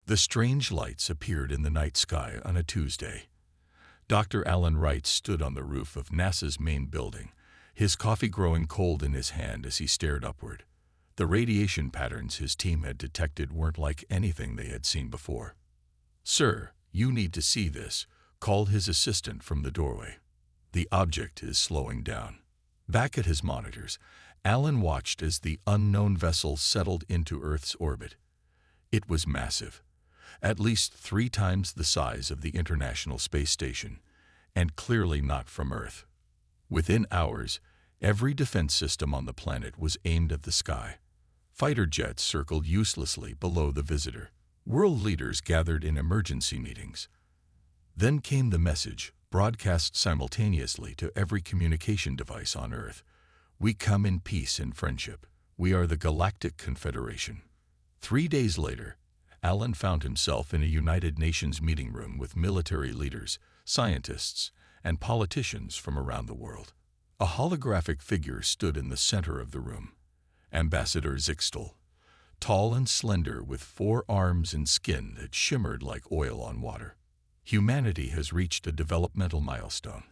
The strange lights appeared in the night sky on a Tuesday. Dr. Alan Wright stood on the roof of NASA's main building, his coffee growing cold in his hand as he stared upward. The radiation patterns his team had detected weren't like anything they had seen before. "Sir, you need to see this," called his assistant from the doorway. "The object is slowing down." Back at his monitors, Alan watched as the unknown vessel settled into Earth's orbit. It was massive, at least 3 times the size of the International Space Station, and clearly not from Earth. Within hours, every defense system on the planet was aimed at the sky. Fighter jets circled uselessly below the visitor. World leaders gathered in emergency meetings. Then came the message, broadcast simultaneously to every communication device on Earth. "We come in peace and friendship. We are the Galactic Confederation." 3 days later, Alan found himself in a United Nations meeting room with military leaders, scientists, and politicians from around the world. A holographic figure stood in the center of the room. Ambassador Zixtel, tall and slender with 4 arms and skin that shimmered like oil on water. "Humanity has reached a developmental milestone,"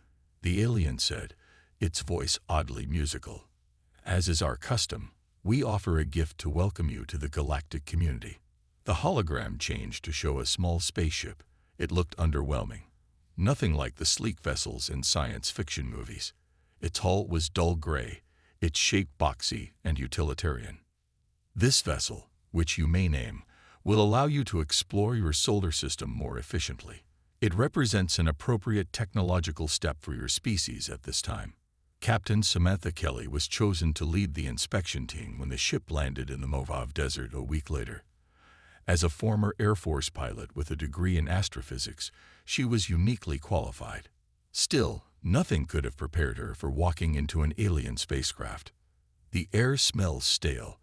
the alien said, its voice oddly musical. "As is our custom, we offer a gift to welcome you to the galactic community." The hologram changed to show a small spaceship. It looked underwhelming. Nothing like the sleek vessels in science fiction movies. Its hull was dull gray, its shape boxy and utilitarian. "This vessel, which you may name, will allow you to explore your solar system more efficiently. It represents an appropriate technological step for your species at this time." Captain Samantha Kelly was chosen to lead the inspection team when the ship landed in the Mojave Desert a week later. As a former Air Force pilot with a degree in astrophysics, she was uniquely qualified. Still, nothing could have prepared her for walking into an alien spacecraft. "The air smells stale,"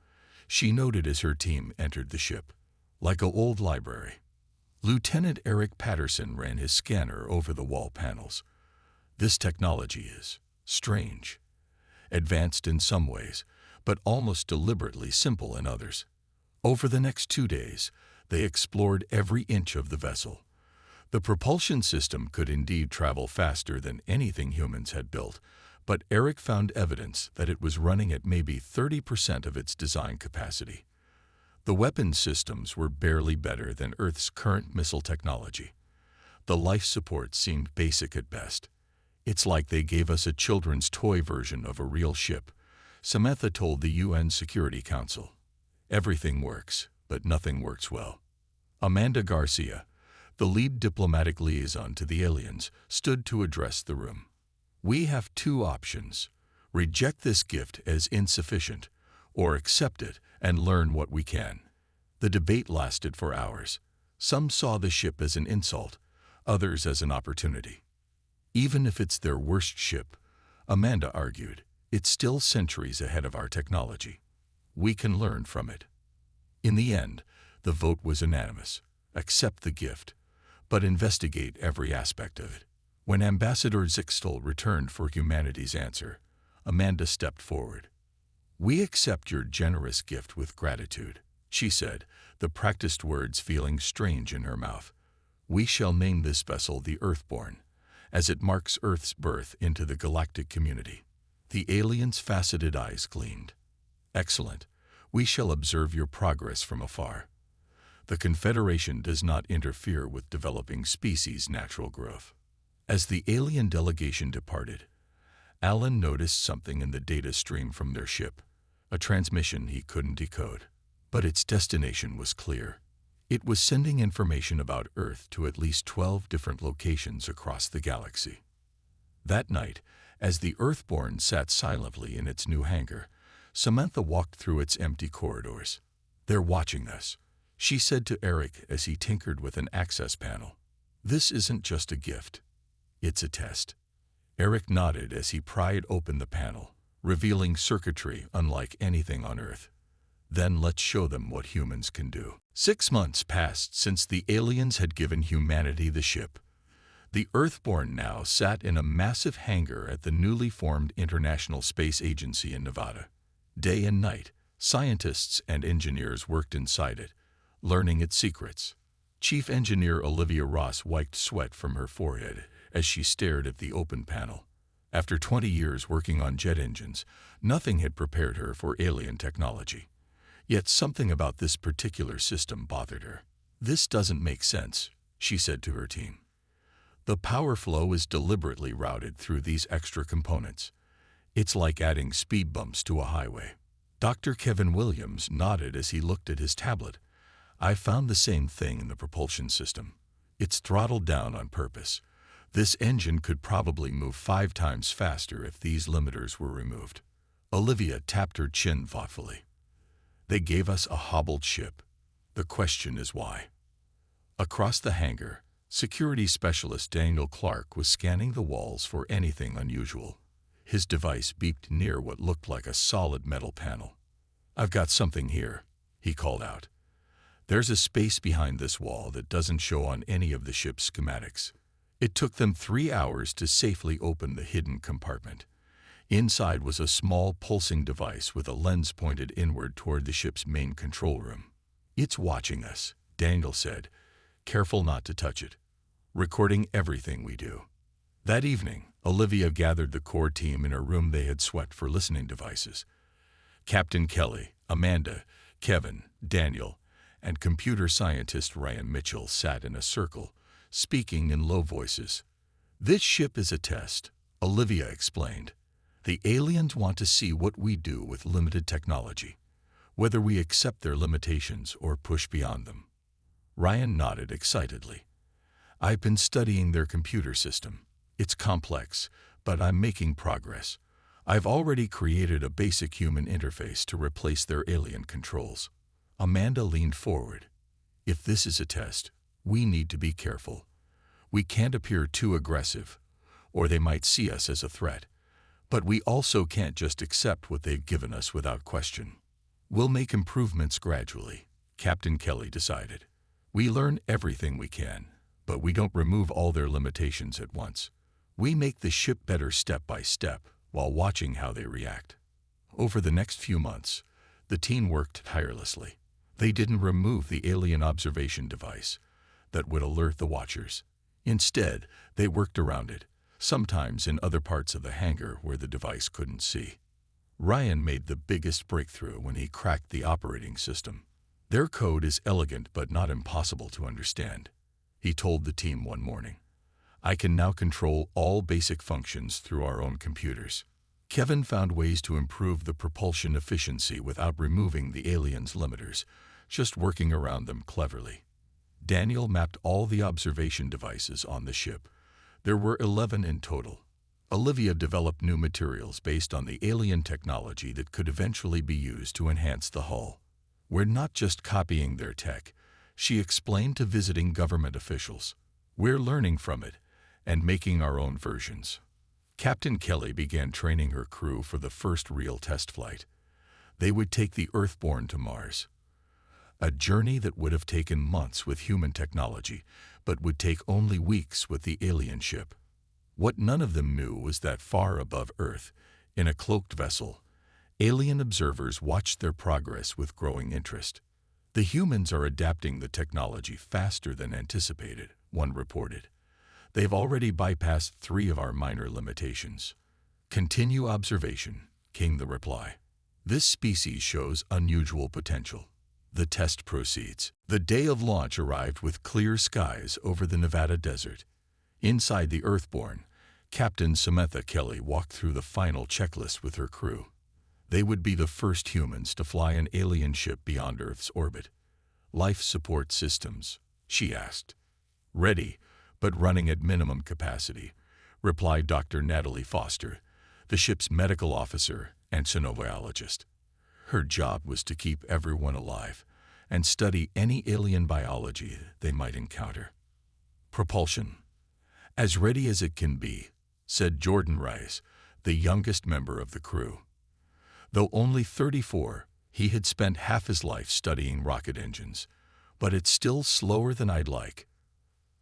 she noted as her team entered the ship. "Like an old library." Lieutenant Eric Patterson ran his scanner over the wall panels. "This technology is strange. Advanced in some ways, but almost deliberately simple in others." Over the next 2 days, they explored every inch of the vessel. The propulsion system could indeed travel faster than anything humans had built, but Eric found evidence that it was running at maybe 30% of its design capacity. The weapons systems were barely better than Earth's current missile technology. The life support seemed basic at best. "It's like they gave us a children's toy version of a real ship," Samantha told the UN Security Council. "Everything works, but nothing works well." Amanda Garcia, the lead diplomatic liaison to the aliens, stood to address the room. "We have 2 options. Reject this gift as insufficient, or accept it and learn what we can." The debate lasted for hours. Some saw the ship as an insult, others as an opportunity. "Even if it's their worst ship," Amanda argued, "it's still centuries ahead of our technology. We can learn from it." In the end, the vote was unanimous. Accept the gift, but investigate every aspect of it. When Ambassador Zixtel returned for humanity's answer, Amanda stepped forward. "We accept your generous gift with gratitude," she said, the practiced words feeling strange in her mouth. "We shall name this vessel the Earthborn, as it marks Earth's birth into the galactic community." The alien's faceted eyes gleamed. "Excellent. We shall observe your progress from afar. The Confederation does not interfere with developing species' natural growth." As the alien delegation departed, Alan noticed something in the data stream from their ship, a transmission he couldn't decode. But its destination was clear. It was sending information about Earth to at least 12 different locations across the galaxy. That night, as the Earthborn sat silently in its new hangar, Samantha walked through its empty corridors. "They're watching us," she said to Eric as he tinkered with an access panel. "This isn't just a gift. It's a test." Eric nodded as he pried open the panel, revealing circuitry unlike anything on Earth. "Then let's show them what humans can do." 6 months passed since the aliens had given humanity the ship. The Earthborn now sat in a massive hangar at the newly formed International Space Agency in Nevada. Day and night, scientists and engineers worked inside it, learning its secrets. Chief Engineer Olivia Ross wiped sweat from her forehead as she stared at the open panel. After 20 years working on jet engines, nothing had prepared her for alien technology. Yet something about this particular system bothered her. "This doesn't make sense," she said to her team. "The power flow is deliberately routed through these extra components. It's like adding speed bumps to a highway." Dr. Kevin Williams nodded as he looked at his tablet. "I found the same thing in the propulsion system. It's throttled down on purpose. This engine could probably move 5 times faster if these limiters were removed." Olivia tapped her chin thoughtfully. "They gave us a hobbled ship. The question is why?" Across the hangar, security specialist Daniel Clark was scanning the walls for anything unusual. His device beeped near what looked like a solid metal panel. "I've got something here," he called out. "There's a space behind this wall that doesn't show on any of the ship's schematics." It took them 3 hours to safely open the hidden compartment. Inside was a small pulsing device with a lens pointed inward toward the ship's main control room. "It's watching us," Daniel said. "Careful not to touch it. Recording everything we do." That evening, Olivia gathered the core team in a room they had swept for listening devices. Captain Kelly, Amanda, Kevin, Daniel, and computer scientist Ryan Mitchell sat in a circle, speaking in low voices. "This ship is a test," Olivia explained. "The aliens want to see what we do with limited technology, whether we accept their limitations or push beyond them." Ryan nodded excitedly. "I've been studying their computer system. It's complex, but I'm making progress. I've already created a basic human interface to replace their alien controls." Amanda leaned forward. "If this is a test, we need to be careful. We can't appear too aggressive, or they might see us as a threat. But we also can't just accept what they've given us without question." "We'll make improvements gradually," Captain Kelly decided. "We learn everything we can, but we don't remove all their limitations at once. We make the ship better step by step while watching how they react." Over the next few months, the team worked tirelessly. They didn't remove the alien observation device that would alert the watchers. Instead, they worked around it, sometimes in other parts of the hangar where the device couldn't see. Ryan made the biggest breakthrough when he cracked the operating system. "Their code is elegant but not impossible to understand," he told the team one morning. "I can now control all basic functions through our own computers." Kevin found ways to improve the propulsion efficiency without removing the aliens' limiters, just working around them cleverly. Daniel mapped all the observation devices on the ship. There were 11 in total. Olivia developed new materials based on the alien technology that could eventually be used to enhance the hull. "We're not just copying their tech," she explained to visiting government officials. "We're learning from it and making our own versions." Captain Kelly began training her crew for the first real test flight. They would take the Earthborn to Mars. A journey that would have taken months with human technology, but would take only weeks with the alien ship. What none of them knew was that far above Earth, in a cloaked vessel, alien observers watched their progress with growing interest. "The humans are adapting the technology faster than anticipated," one reported. "They've already bypassed 3 of our minor limitations." "Continue observation," came the reply. "This species shows unusual potential." The test proceeds. The day of launch arrived with clear skies over the Nevada desert. Inside the Earthborn, Captain Samantha Kelly walked through the final checklist with her crew. They would be the first humans to fly an alien ship beyond Earth's orbit. "Life support systems?" she asked. "Ready, but running at minimum capacity," replied Dr. Natalie Foster, the ship's medical officer and xenobiologist. Her job was to keep everyone alive and study any alien biology they might encounter. "Propulsion? As ready as it can be," said Jordan Rice, the youngest member of the crew. Though only 34, he had spent half his life studying rocket engines. "But it's still slower than I'd like."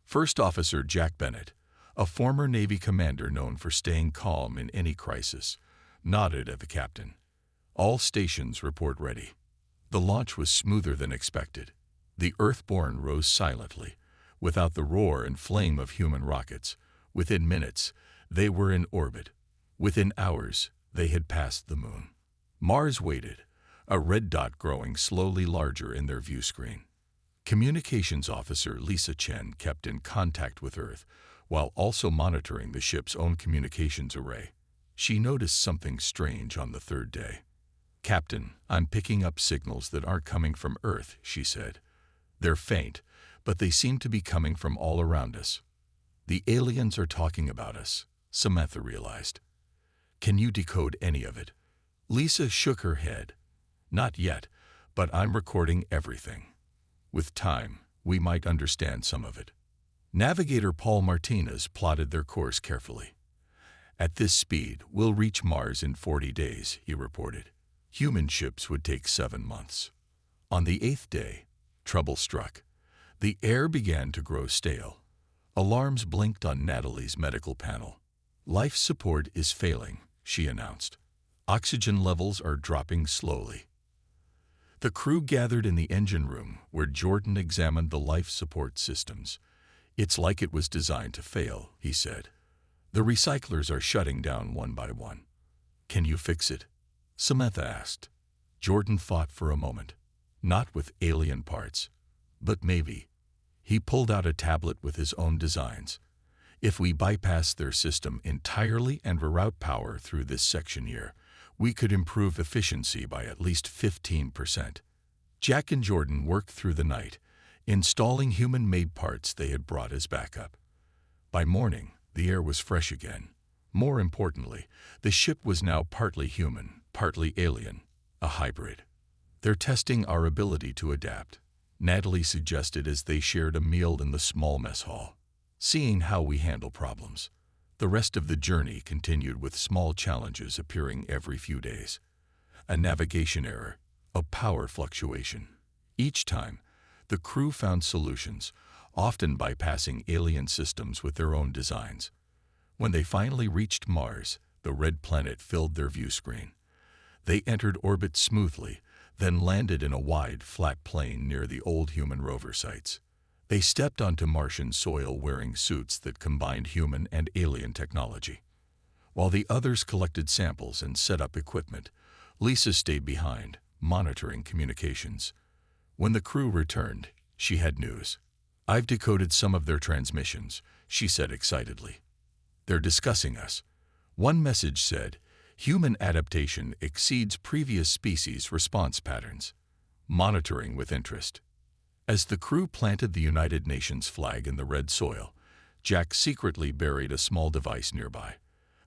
First Officer Jack Bennett, a former Navy commander known for staying calm in any crisis, nodded at the captain. "All stations report ready." The launch was smoother than expected. The Earthborn rose silently, without the roar and flame of human rockets. Within minutes, they were in orbit. Within hours, they had passed the moon. Mars waited, a red dot growing slowly larger in their view screen. Communications officer Lisa Chen kept in contact with Earth, while also monitoring the ship's own communications array. She noticed something strange on the third day. "Captain, I'm picking up signals that aren't coming from Earth," she said. "They're faint, but they seem to be coming from all around us." "The aliens are talking about us," Samantha realized. "Can you decode any of it?" Lisa shook her head. "Not yet, but I'm recording everything. With time, we might understand some of it." Navigator Paul Martinez plotted their course carefully. "At this speed, we'll reach Mars in 40 days, he reported. Human ships would take 7 months. On the 8th day, trouble struck. The air began to grow stale. Alarms blinked on Natalie's medical panel. "Life support is failing," she announced. "Oxygen levels are dropping slowly." The crew gathered in the engine room where Jordan examined the life support systems. "It's like it was designed to fail," he said. "The recyclers are shutting down one by one." "Can you fix it?" Samantha asked. Jordan thought for a moment. "Not with alien parts. But maybe." He pulled out a tablet with his own designs. "If we bypass their system entirely and reroute power through this section here, we could improve efficiency by at least 15%. Jack and Jordan worked through the night, installing human-made parts they had brought as backup. By morning, the air was fresh again. More importantly, the ship was now partly human, partly alien, a hybrid. "They're testing our ability to adapt," Natalie suggested as they shared a meal in the small mess hall. "Seeing how we handle problems." The rest of the journey continued with small challenges appearing every few days. A navigation error, a power fluctuation. Each time, the crew found solutions, often bypassing alien systems with their own designs. When they finally reached Mars, the red planet filled their view screen. They entered orbit smoothly, then landed in a wide, flat plain near the old human rover sites. They stepped onto Martian soil wearing suits that combined human and alien technology. While the others collected samples and set up equipment, Lisa stayed behind, monitoring communications. When the crew returned, she had news. "I've decoded some of their transmissions," she said excitedly. "They're discussing us." One message said, "Human adaptation exceeds previous species response patterns. Monitoring with interest." As the crew planted the United Nations flag in the red soil, Jack secretly buried a small device nearby,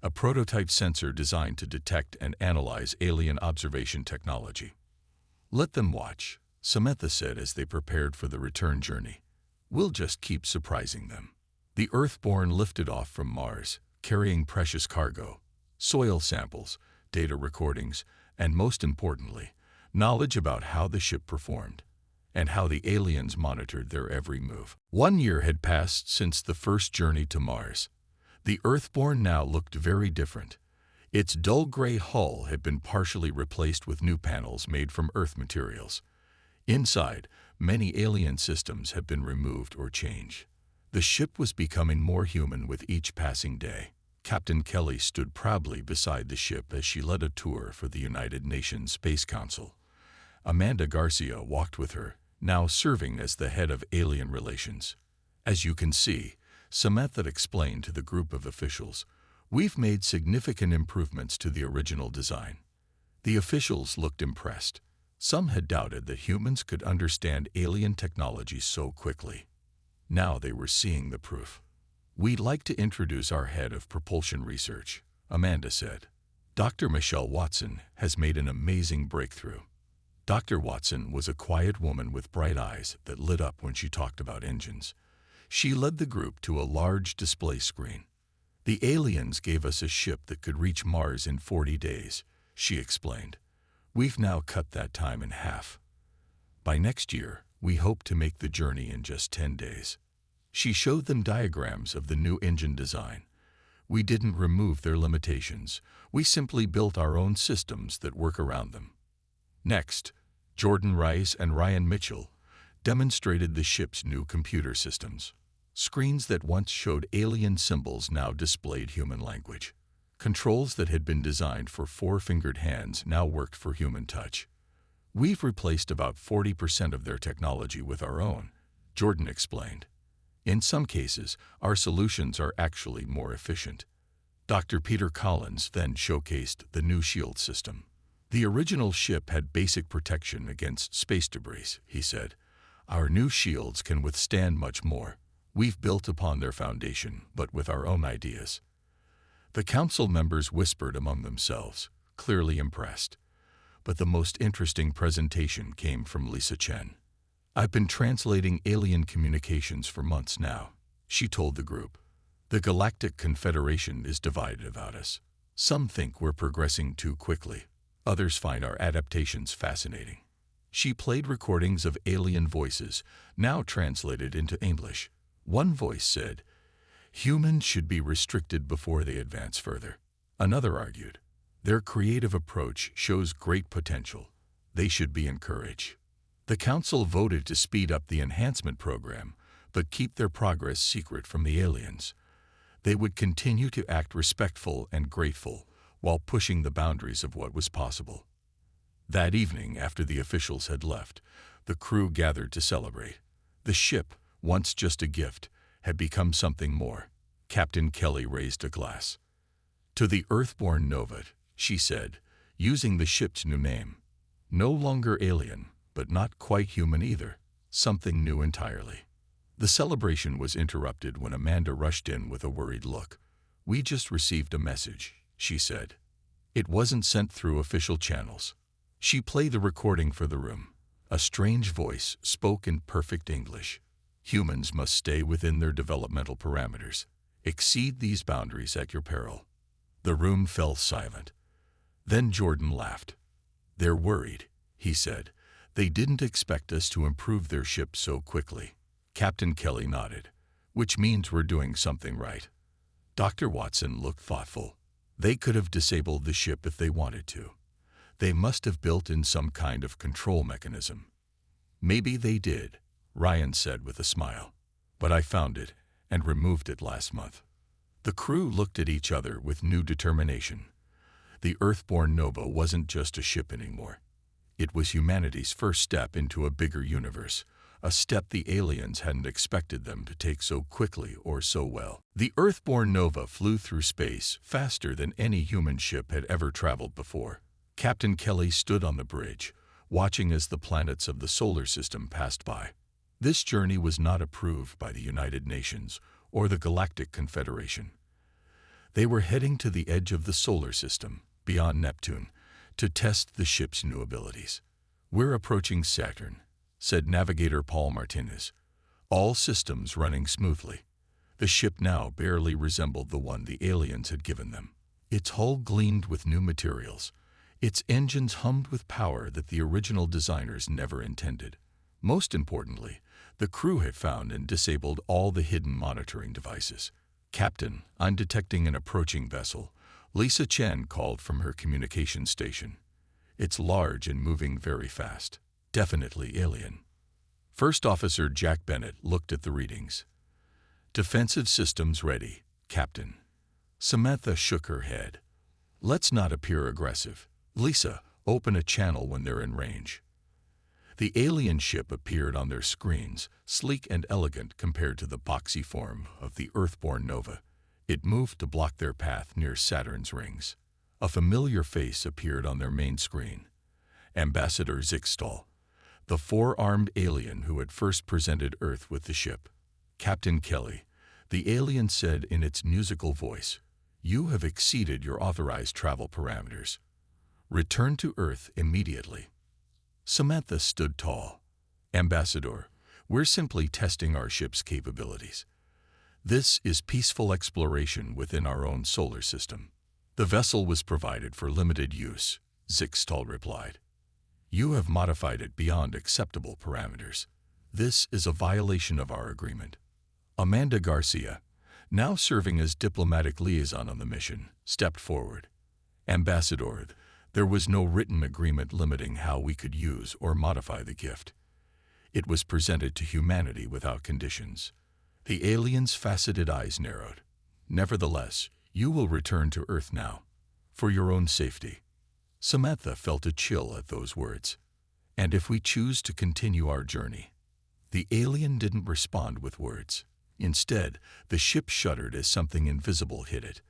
a prototype sensor designed to detect and analyze alien observation technology. "Let them watch," Samantha said as they prepared for the return journey. "We'll just keep surprising them." The Earthborn lifted off from Mars, carrying precious cargo, soil samples, data recordings, and most importantly, knowledge about how the ship performed and how the aliens monitored their every move. 1 year had passed since the first journey to Mars. The Earthborn now looked very different. Its dull gray hull had been partially replaced with new panels made from Earth materials. Inside, many alien systems had been removed or changed. The ship was becoming more human with each passing day. Captain Kelly stood proudly beside the ship as she led a tour for the United Nations Space Council. Amanda Garcia walked with her, now serving as the head of alien relations. "As you can see," Samantha explained to the group of officials, "we've made significant improvements to the original design." The officials looked impressed. Some had doubted that humans could understand alien technology so quickly. Now they were seeing the proof. "We'd like to introduce our head of propulsion research," Amanda said. "Dr. Michelle Watson has made an amazing breakthrough." Dr. Watson was a quiet woman with bright eyes that lit up when she talked about engines. She led the group to a large display screen. "The aliens gave us a ship that could reach Mars in 40 days, she explained. "We've now cut that time in half. By next year, we hope to make the journey in just 10 days. She showed them diagrams of the new engine design. "We didn't remove their limitations. We simply built our own systems that work around them." Next, Jordan Rice and Ryan Mitchell, demonstrated the ship's new computer systems. Screens that once showed alien symbols now displayed human language. Controls that had been designed for four-fingered hands now worked for human touch. We've replaced about 40% of their technology with our own, Jordan explained. In some cases, our solutions are actually more efficient. Dr. Peter Collins then showcased the new shield system. The original ship had basic protection against space debris, he said. Our new shields can withstand much more. We've built upon their foundation, but with our own ideas. The council members whispered among themselves, clearly impressed. But the most interesting presentation came from Lisa Chen. I've been translating alien communications for months now, she told the group. The Galactic Confederation is divided about us. Some think we're progressing too quickly. Others find our adaptations fascinating. She played recordings of alien voices, now translated into English. One voice said, "Humans should be restricted before they advance further." Another argued, "Their creative approach shows great potential. They should be encouraged." The council voted to speed up the enhancement program, but keep their progress secret from the aliens. They would continue to act respectful and grateful while pushing the boundaries of what was possible. That evening, after the officials had left, the crew gathered to celebrate. The ship, once just a gift, had become something more. Captain Kelly raised a glass. "To the Earthborn Nova," she said, using the ship's new name. No longer alien, but not quite human either. Something new entirely. The celebration was interrupted when Amanda rushed in with a worried look. "We just received a message," she said. It wasn't sent through official channels. She played the recording for the room. A strange voice spoke in perfect English. "Humans must stay within their developmental parameters. Exceed these boundaries at your peril." The room fell silent. Then Jordan laughed. "They're worried," he said. "They didn't expect us to improve their ship so quickly." Captain Kelly nodded. "Which means we're doing something right." Dr. Watson looked thoughtful. "They could have disabled the ship if they wanted to. They must have built in some kind of control mechanism." "Maybe they did," Ryan said with a smile. "But I found it and removed it last month." The crew looked at each other with new determination. The Earthborn Nova wasn't just a ship anymore. It was humanity's first step into a bigger universe, a step the aliens hadn't expected them to take so quickly or so well. The Earthborn Nova flew through space faster than any human ship had ever traveled before. Captain Kelly stood on the bridge, watching as the planets of the solar system passed by. This journey was not approved by the United Nations or the Galactic Confederation. They were heading to the edge of the solar system, beyond Neptune, to test the ship's new abilities. "We're approaching Saturn," said Navigator Paul Martinez. All systems running smoothly. The ship now barely resembled the one the aliens had given them. Its hull gleamed with new materials. Its engines hummed with power that the original designers never intended. Most importantly, the crew had found and disabled all the hidden monitoring devices. "Captain, I'm detecting an approaching vessel," Lisa Chen called from her communication station. "It's large and moving very fast. Definitely alien." First Officer Jack Bennett looked at the readings. "Defensive systems ready, Captain." Samantha shook her head. "Let's not appear aggressive. Lisa, open a channel when they're in range." The alien ship appeared on their screens, sleek and elegant compared to the boxy form of the Earthborn Nova. It moved to block their path near Saturn's rings. A familiar face appeared on their main screen. Ambassador Zixtal, the four-armed alien who had first presented Earth with the ship. "Captain Kelly," the alien said in its musical voice, "you have exceeded your authorized travel parameters. Return to Earth immediately." Samantha stood tall. "Ambassador, we're simply testing our ship's capabilities. This is peaceful exploration within our own solar system." "The vessel was provided for limited use," Zixtal replied. "You have modified it beyond acceptable parameters. This is a violation of our agreement." Amanda Garcia, now serving as diplomatic liaison on the mission, stepped forward. "Ambassador, there was no written agreement limiting how we could use or modify the gift. It was presented to humanity without conditions. The aliens' faceted eyes narrowed. Nevertheless, you will return to Earth now, for your own safety. Samantha felt a chill at those words. And if we choose to continue our journey? The alien didn't respond with words. Instead, the ship shuddered as something invisible hit it.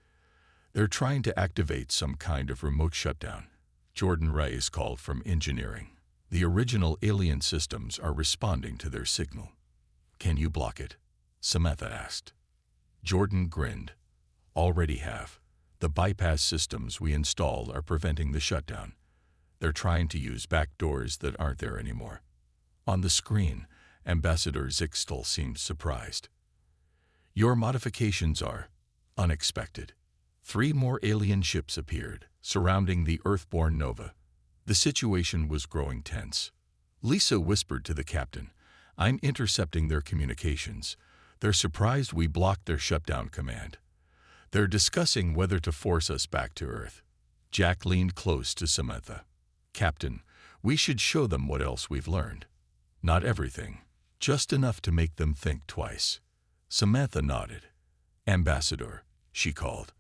They're trying to activate some kind of remote shutdown. Jordan Reyes called from engineering. The original alien systems are responding to their signal. Can you block it? Samantha asked. Jordan grinned. Already have. The bypass systems we installed are preventing the shutdown. They're trying to use back doors that aren't there anymore. On the screen, Ambassador Zixtel seemed surprised. Your modifications are unexpected. 3 more alien ships appeared, surrounding the Earthborn Nova. The situation was growing tense. Lisa whispered to the captain, I'm intercepting their communications. They're surprised we blocked their shutdown command. They're discussing whether to force us back to Earth. Jack leaned close to Samantha. Captain, we should show them what else we've learned. Not everything, just enough to make them think twice. Samantha nodded. Ambassador, she called.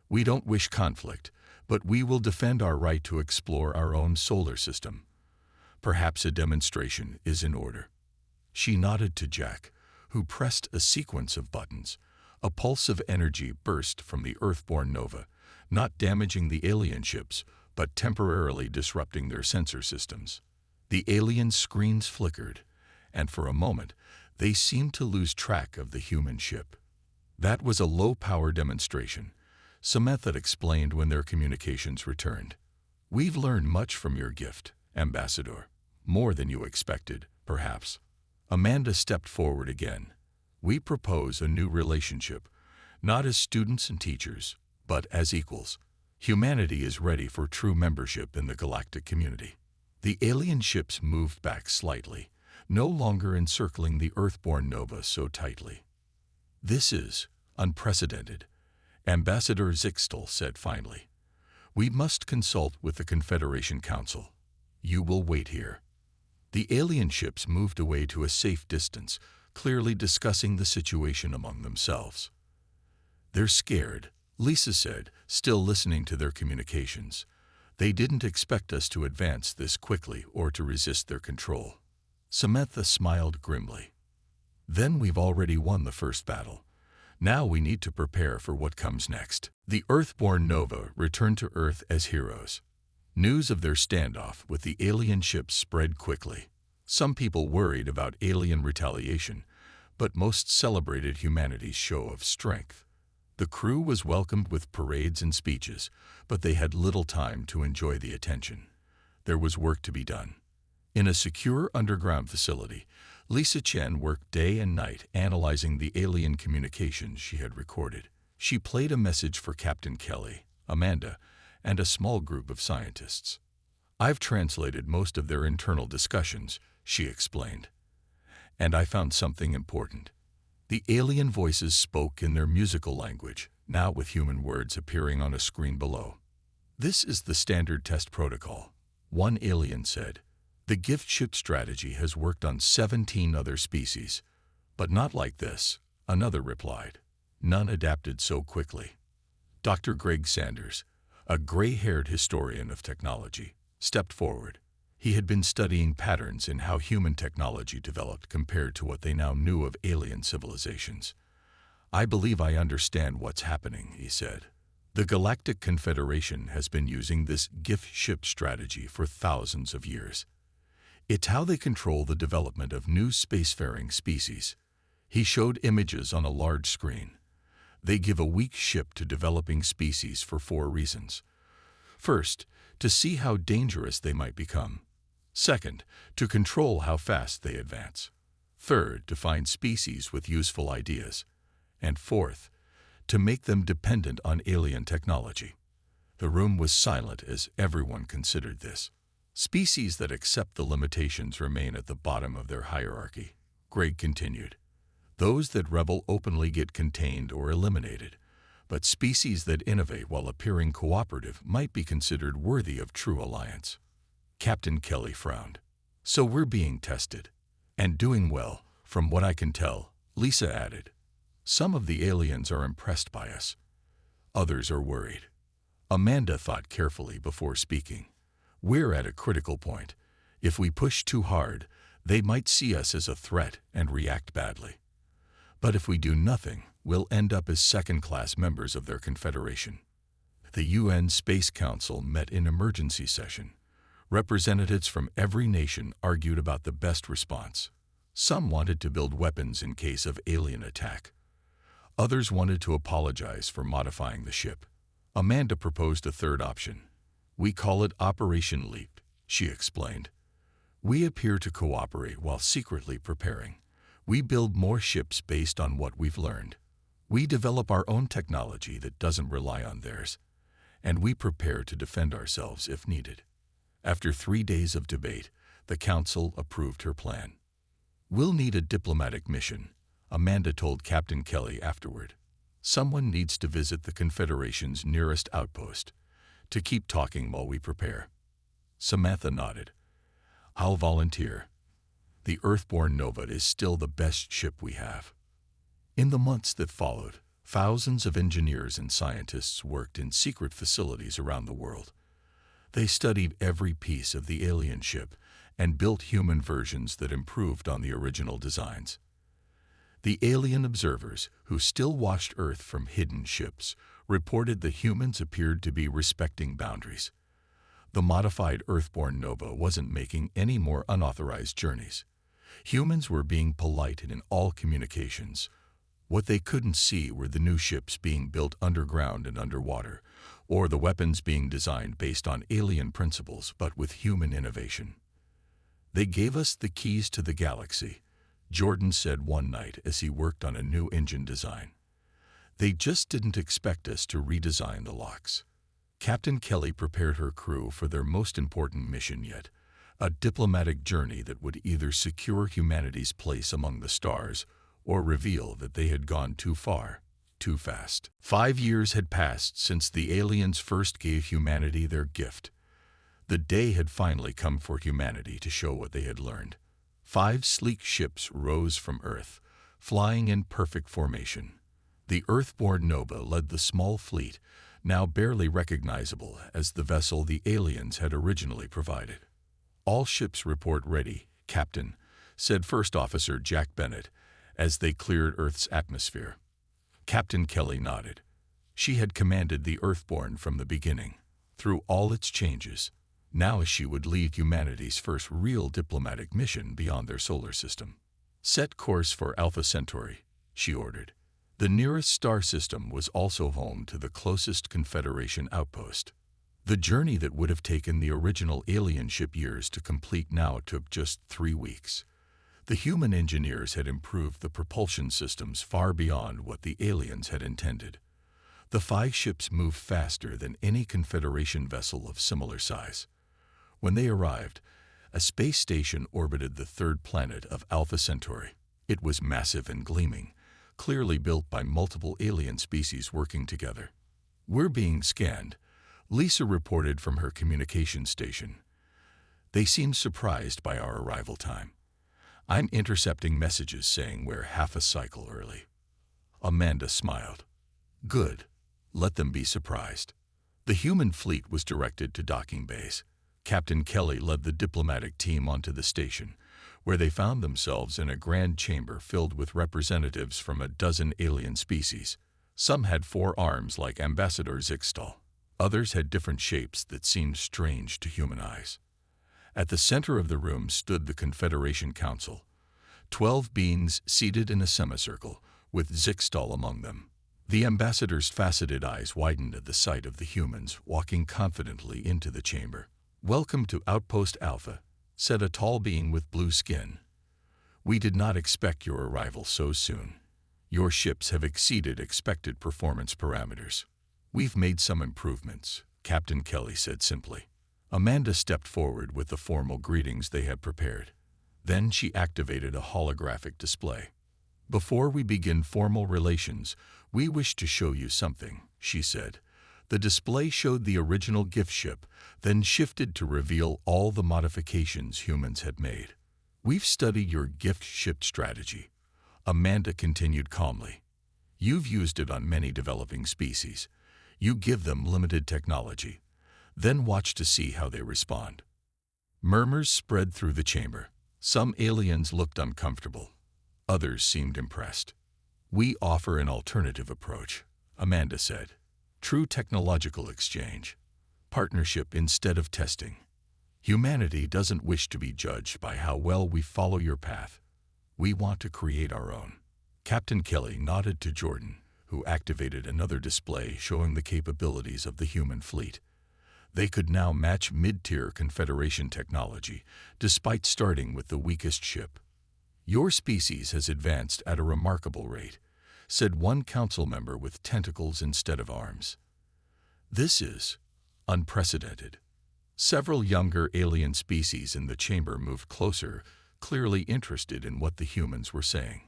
We don't wish conflict, but we will defend our right to explore our own solar system. Perhaps a demonstration is in order. She nodded to Jack, who pressed a sequence of buttons. A pulse of energy burst from the Earthborn Nova, not damaging the alien ships, but temporarily disrupting their sensor systems. The alien screens flickered, and for a moment, they seemed to lose track of the human ship. That was a low-power demonstration, Samantha explained when their communications returned. We've learned much from your gift, Ambassador. More than you expected, perhaps. Amanda stepped forward again. We propose a new relationship, not as students and teachers, but as equals. Humanity is ready for true membership in the galactic community. The alien ships moved back slightly, no longer encircling the Earthborn Nova so tightly. This is unprecedented, Ambassador Zixtel said finally. We must consult with the Confederation Council. You will wait here. The alien ships moved away to a safe distance, clearly discussing the situation among themselves. They're scared, Lisa said, still listening to their communications. They didn't expect us to advance this quickly or to resist their control. Samantha smiled grimly. Then we've already won the first battle. Now we need to prepare for what comes next. The Earthborn Nova returned to Earth as heroes. News of their standoff with the alien ships spread quickly. Some people worried about alien retaliation, but most celebrated humanity's show of strength. The crew was welcomed with parades and speeches, but they had little time to enjoy the attention. There was work to be done. In a secure underground facility, Lisa Chen worked day and night analyzing the alien communications she had recorded. She played a message for Captain Kelly, Amanda, and a small group of scientists. I've translated most of their internal discussions, she explained. And I found something important. The alien voices spoke in their musical language, now with human words appearing on a screen below. This is the standard test protocol, one alien said. The gift ship strategy has worked on 17 other species, but not like this, another replied. None adapted so quickly. Dr. Greg Sanders, a gray-haired historian of technology, stepped forward. He had been studying patterns in how human technology developed compared to what they now knew of alien civilizations. I believe I understand what's happening, he said. The Galactic Confederation has been using this gift ship strategy for thousands of years. It's how they control the development of new spacefaring species. He showed images on a large screen. They give a weak ship to developing species for 4 reasons. First, to see how dangerous they might become. Second, to control how fast they advance. Third, to find species with useful ideas. And fourth, to make them dependent on alien technology. The room was silent as everyone considered this. Species that accept the limitations remain at the bottom of their hierarchy, Greg continued. Those that rebel openly get contained or eliminated, but species that innovate while appearing cooperative might be considered worthy of true alliance. Captain Kelly frowned. So we're being tested. And doing well, from what I can tell, Lisa added. Some of the aliens are impressed by us. Others are worried. Amanda thought carefully before speaking. We're at a critical point. If we push too hard, they might see us as a threat and react badly. But if we do nothing, we'll end up as second-class members of their confederation. The UN Space Council met in emergency session. Representatives from every nation argued about the best response. Some wanted to build weapons in case of alien attack. Others wanted to apologize for modifying the ship. Amanda proposed a third option. We call it Operation Leap, she explained. We appear to cooperate while secretly preparing. We build more ships based on what we've learned. We develop our own technology that doesn't rely on theirs. And we prepare to defend ourselves if needed. After 3 days of debate, the Council approved her plan. We'll need a diplomatic mission, Amanda told Captain Kelly afterward. Someone needs to visit the Confederation's nearest outpost to keep talking while we prepare. Samantha nodded. I'll volunteer. The Earthborn Nova is still the best ship we have. In the months that followed, thousands of engineers and scientists worked in secret facilities around the world. They studied every piece of the alien ship and built human versions that improved on the original designs. The alien observers, who still watched Earth from hidden ships, reported that humans appeared to be respecting boundaries. The modified Earthborn Nova wasn't making any more unauthorized journeys. Humans were being polite in all communications. What they couldn't see were the new ships being built underground and underwater, or the weapons being designed based on alien principles but with human innovation. They gave us the keys to the galaxy, Jordan said one night as he worked on a new engine design. They just didn't expect us to redesign the locks. Captain Kelly prepared her crew for their most important mission yet, a diplomatic journey that would either secure humanity's place among the stars or reveal that they had gone too far, too fast. 5 years had passed since the aliens first gave humanity their gift. The day had finally come for humanity to show what they had learned. 5 sleek ships rose from Earth, flying in perfect formation. The Earthborn Nova led the small fleet, now barely recognizable as the vessel the aliens had originally provided. All ships report ready, Captain, said First Officer Jack Bennett, as they cleared Earth's atmosphere. Captain Kelly nodded. She had commanded the Earthborn from the beginning, through all its changes. Now she would lead humanity's first real diplomatic mission beyond their solar system. Set course for Alpha Centauri, she ordered. The nearest star system was also home to the closest Confederation outpost. The journey that would have taken the original alien ship years to complete now took just 3 weeks. The human engineers had improved the propulsion systems far beyond what the aliens had intended. The 5 ships moved faster than any Confederation vessel of similar size. When they arrived, a space station orbited the 3rd planet of Alpha Centauri. It was massive and gleaming, clearly built by multiple alien species working together. We're being scanned, Lisa reported from her communication station. They seemed surprised by our arrival time. I'm intercepting messages saying we're half a cycle early. Amanda smiled. Good. Let them be surprised. The human fleet was directed to docking bays. Captain Kelly led the diplomatic team onto the station, where they found themselves in a grand chamber filled with representatives from a dozen alien species. Some had 4 arms like Ambassador Zixtal. Others had different shapes that seemed strange to human eyes. At the center of the room stood the Confederation Council, 12 beings seated in a semicircle, with Zixtal among them. The ambassador's faceted eyes widened at the sight of the humans walking confidently into the chamber. Welcome to Outpost Alpha, said a tall being with blue skin. We did not expect your arrival so soon. Your ships have exceeded expected performance parameters. We've made some improvements, Captain Kelly said simply. Amanda stepped forward with the formal greetings they had prepared. Then she activated a holographic display. Before we begin formal relations, we wish to show you something, she said. The display showed the original gift ship, then shifted to reveal all the modifications humans had made. We've studied your gift ship strategy, Amanda continued calmly. You've used it on many developing species. You give them limited technology, then watch to see how they respond. Murmurs spread through the chamber. Some aliens looked uncomfortable. Others seemed impressed. We offer an alternative approach, Amanda said. True technological exchange. Partnership instead of testing. Humanity doesn't wish to be judged by how well we follow your path. We want to create our own. Captain Kelly nodded to Jordan, who activated another display showing the capabilities of the human fleet. They could now match mid-tier Confederation technology, despite starting with the weakest ship. Your species has advanced at a remarkable rate, said one council member with tentacles instead of arms. This is unprecedented. Several younger alien species in the chamber moved closer, clearly interested in what the humans were saying.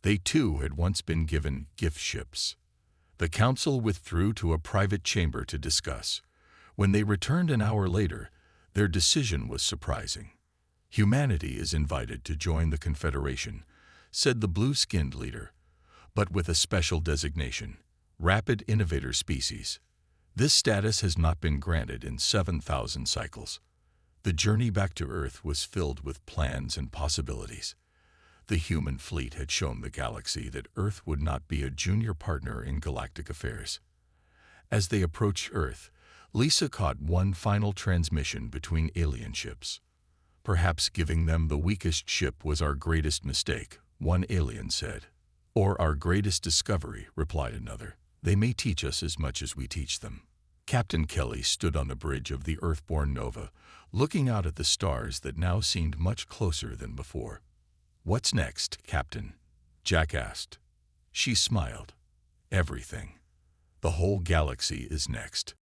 They too had once been given gift ships. The council withdrew to a private chamber to discuss. When they returned an hour later, their decision was surprising. Humanity is invited to join the Confederation, said the blue-skinned leader, but with a special designation, Rapid Innovator Species. This status has not been granted in 7,000 cycles. The journey back to Earth was filled with plans and possibilities. The human fleet had shown the galaxy that Earth would not be a junior partner in galactic affairs. As they approached Earth, Lisa caught one final transmission between alien ships. Perhaps giving them the weakest ship was our greatest mistake, one alien said. Or our greatest discovery, replied another. They may teach us as much as we teach them. Captain Kelly stood on the bridge of the Earthborn Nova, looking out at the stars that now seemed much closer than before. What's next, Captain? Jack asked. She smiled. Everything. The whole galaxy is next.